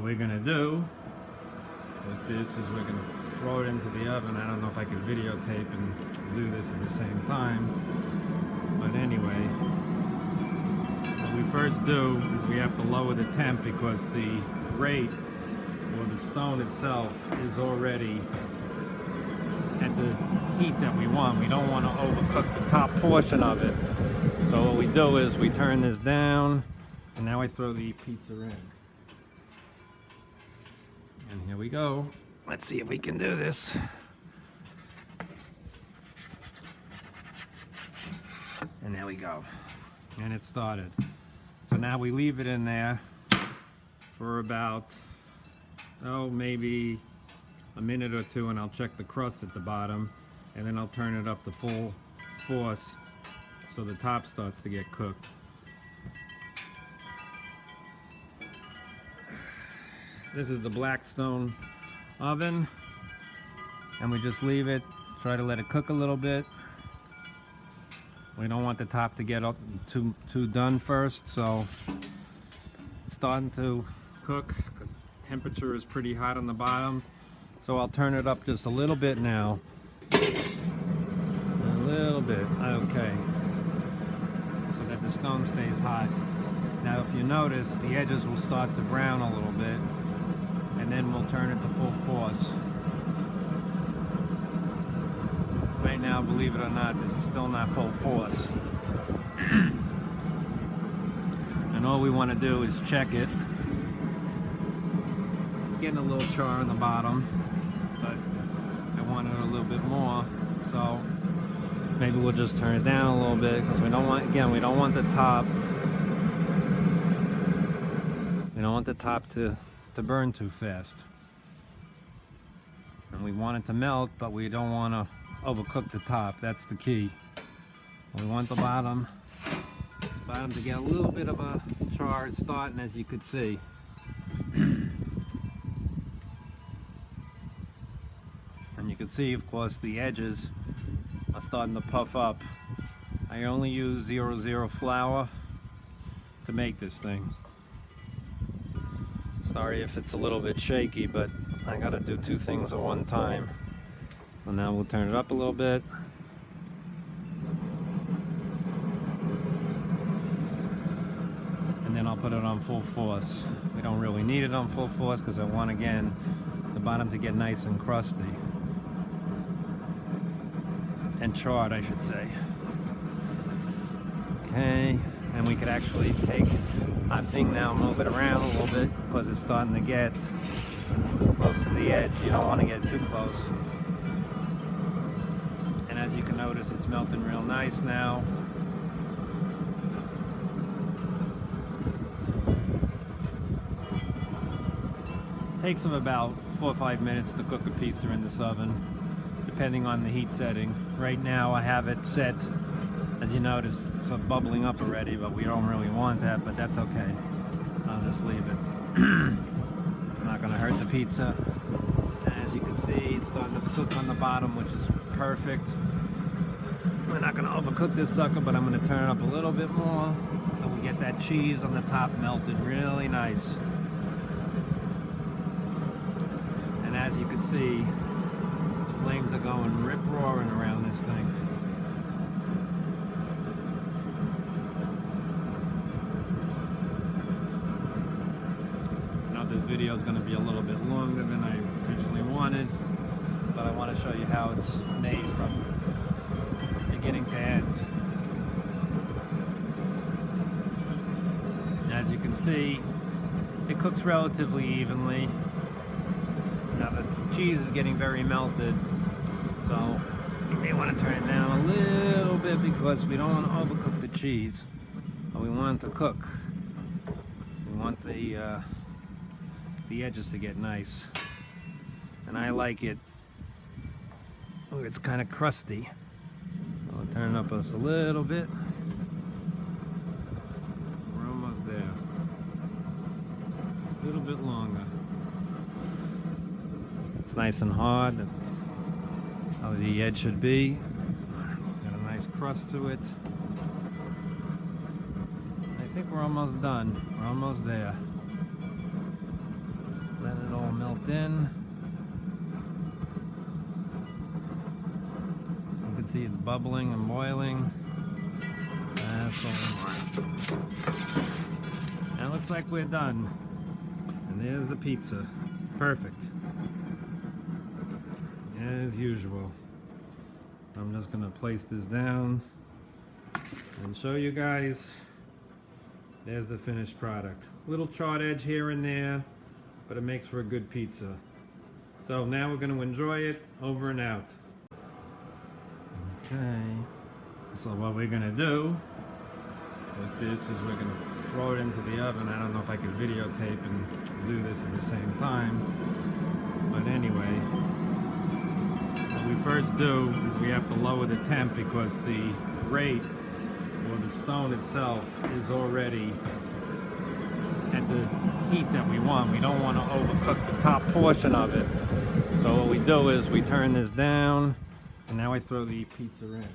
we're gonna do with this is we're gonna throw it into the oven. I don't know if I can videotape and do this at the same time, but anyway, what we first do is we have to lower the temp because the grate or the stone itself is already at the heat that we want. We don't want to overcook the top portion of it. So what we do is we turn this down, and now I throw the pizza in. And here we go. Let's see if we can do this. And there we go. And it started. So now we leave it in there for about, maybe a minute or two, and I'll check the crust at the bottom, and then I'll turn it up to full force so the top starts to get cooked. This is the Blackstone oven, and we just leave it, try to let it cook a little bit. We don't want the top to get up too done first, so it's starting to cook because temperature is pretty hot on the bottom. So I'll turn it up just a little bit now. A little bit, okay. So that the stone stays hot. Now if you notice, the edges will start to brown a little bit, and then we'll turn it to full force. Right now, believe it or not, this is still not full force. And all we want to do is check it. It's getting a little char on the bottom, but I want it a little bit more, so maybe we'll just turn it down a little bit, because we don't want, again, we don't want the top to burn too fast. And we want it to melt, but we don't want to overcook the top. That's the key. We want the bottom to get a little bit of a char starting, as you could see. And you can see, of course, the edges are starting to puff up. I only use 00 flour to make this thing. Sorry if it's a little bit shaky, but I gotta do two things at one time. So now we'll turn it up a little bit. And then I'll put it on full force. We don't really need it on full force because I want, again, the bottom to get nice and crusty. And charred, I should say. Okay, and we could actually take our thing now, move it around a little bit, because it's starting to get close to the edge. You don't want to get too close. And as you can notice, it's melting real nice now. Takes them about 4 or 5 minutes to cook a pizza in this oven, depending on the heat setting. Right now I have it set, as you notice, it's bubbling up already, but we don't really want that, but that's okay. I'll just leave it. It's not going to hurt the pizza. And as you can see, it's starting to cook on the bottom, which is perfect. We're not going to overcook this sucker, but I'm going to turn it up a little bit more so we get that cheese on the top melted really nice. And as you can see, the flames are going rip-roaring around this thing. This video is going to be a little bit longer than I originally wanted, but I want to show you how it's made from beginning to end. As you can see, it cooks relatively evenly. Now the cheese is getting very melted, so you may want to turn it down a little bit because we don't want to overcook the cheese, but we want it to cook. We want the edges to get nice, and I like it where it's kind of crusty. I'll turn it up just a little bit. We're almost there. A little bit longer. It's nice and hard. That's how the edge should be. Got a nice crust to it. I think we're almost done. We're almost there. melt in. So you can see it's bubbling and boiling. That's all we want. And it looks like we're done. And there's the pizza. Perfect. As usual. I'm just going to place this down and show you guys. There's the finished product. Little charred edge here and there, but it makes for a good pizza. So now we're going to enjoy it. Over and out. Okay. So what we're going to do with this is we're going to throw it into the oven. I don't know if I can videotape and do this at the same time. But anyway, what we first do is we have to lower the temp because the grate or the stone itself is already at the heat that we want. We don't want to overcook the top portion of it. So what we do is we turn this down, and now I throw the pizza in.